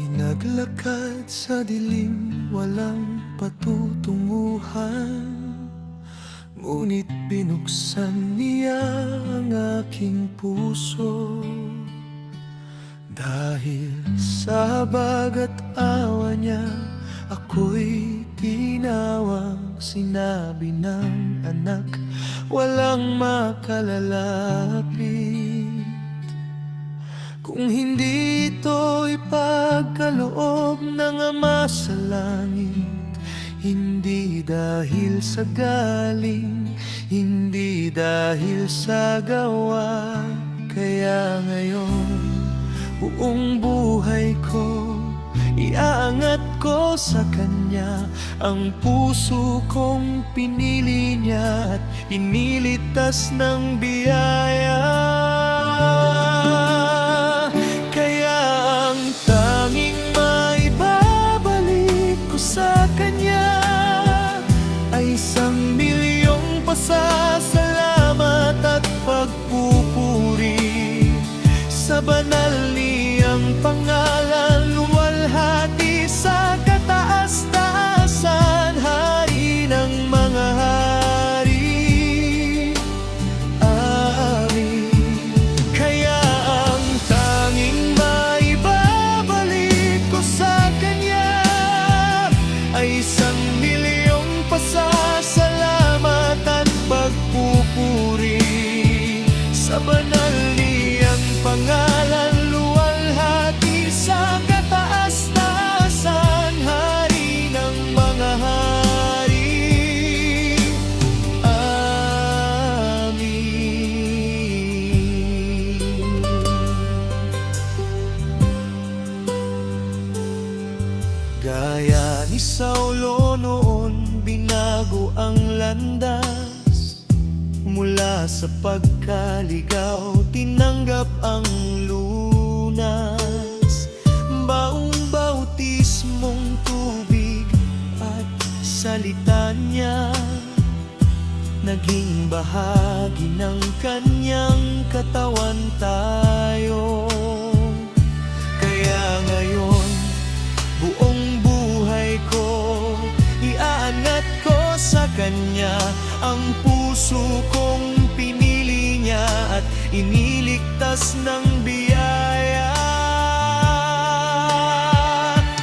Naglakad sa dilim, walang patutunguhan, ngunit binuksan niya ang aking puso. Dahil sa habag at awa niya, ako'y tinawag. Sinabi ng anak, walang makalalapit kung hindi ito'y pagkaloob ng Ama sa langit. Hindi dahil sa galing, hindi dahil sa gawa. Kaya ngayon, buong buhay ko iaangat ko sa Kanya. Ang puso kong pinili niya at inilitas ng biyaya. Kaya ang tanging maibabalik ko sa Kanya ay 1,000,000 pasasalamat at pagpupuri sa banal niyang pangalan. Luwalhati sa kataas-taasan, Hari ng mga hari. Amen. Kaya ang tanging maibabalik ko sa Kanya ay 1,000,000 pasasalamat at pagpupuri sa banal niyang pangalan. Luwalhati sa kataas-taasan, Hari ng mga hari. Amen. Gaya ni Saulo noon, binago ang landas. Mula sa pagkaligaw, tinanggap ang lunas. Baong bautismong tubig at salita niya, naging bahagi ng Kanyang katawan tayo. Kaya ngayon, buong buhay ko iaangat ko sa Kanya. Ang puso kong pinili niya at iniligtas ng biyaya.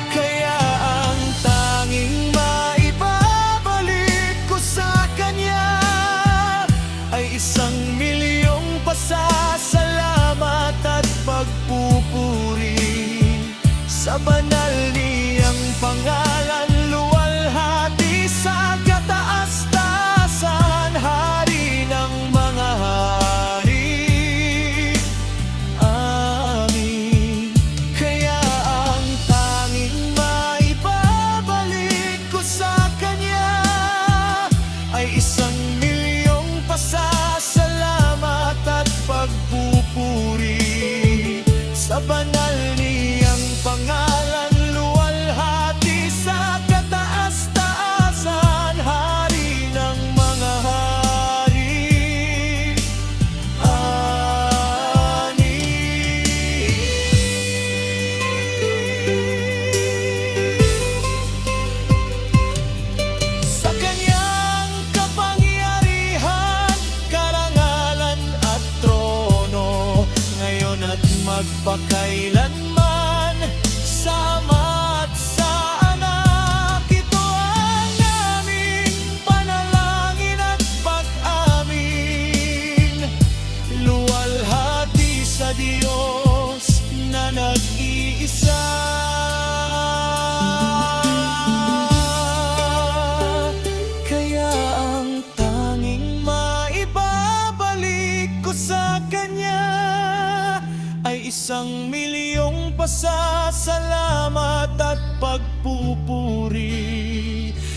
Kaya ang tanging maibabalik ko sa Kanya ay 1,000,000 pasasalamat at pagpupuri sa banal niyang pangalan. Luwalhati sa kataas-taasan, Hari ng mga hari. Amen. Kaya ang tanging maibabalik ko sa Kanya ay 1,000,000 pasasalamat at pagpupuri sa banal niyang pangalan. Luwalhati sa kataas-taasan, Hari ng mga hari. Sa Kanyang kapangyarihan, karangalan at trono, ngayon at magpakailanman, sa Ama at sa Anak. Ito ang aming panalangin at pag-amin. Luwalhati sa Diyos na nag-iisa. Kaya ang tanging maibabalik ko sa Kanya ay 1,000,000 pasasalamat at pagpupuri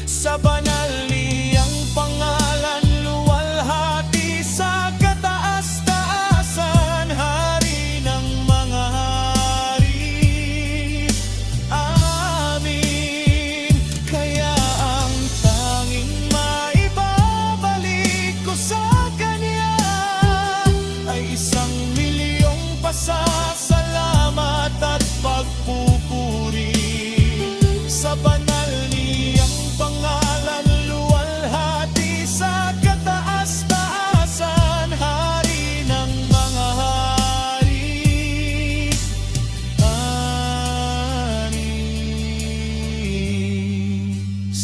sa banal niyang pangalan. Luwalhati sa kataas-taasan, Hari ng mga hari. Amen. Kaya ang tanging maibabalik ko sa Kanya ay 1,000,000 pasasalamat at pagpupuri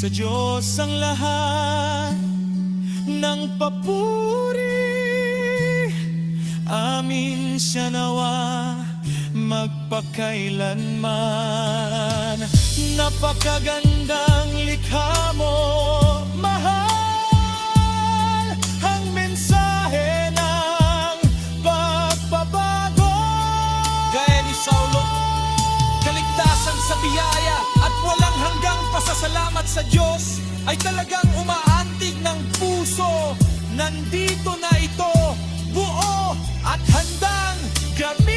Sa Diyos ang lahat ng papuri, amin siya nawa magpakailanman. Napakagandang likha mo, mahal, ang mensahe ng pagbabago. Gaya ni Saulo, kaligtasan sa biyaya at walang hanggang pasasalamat sa Diyos ay talagang umaantig ng puso. Nandito na ito, buo at handang gamitin.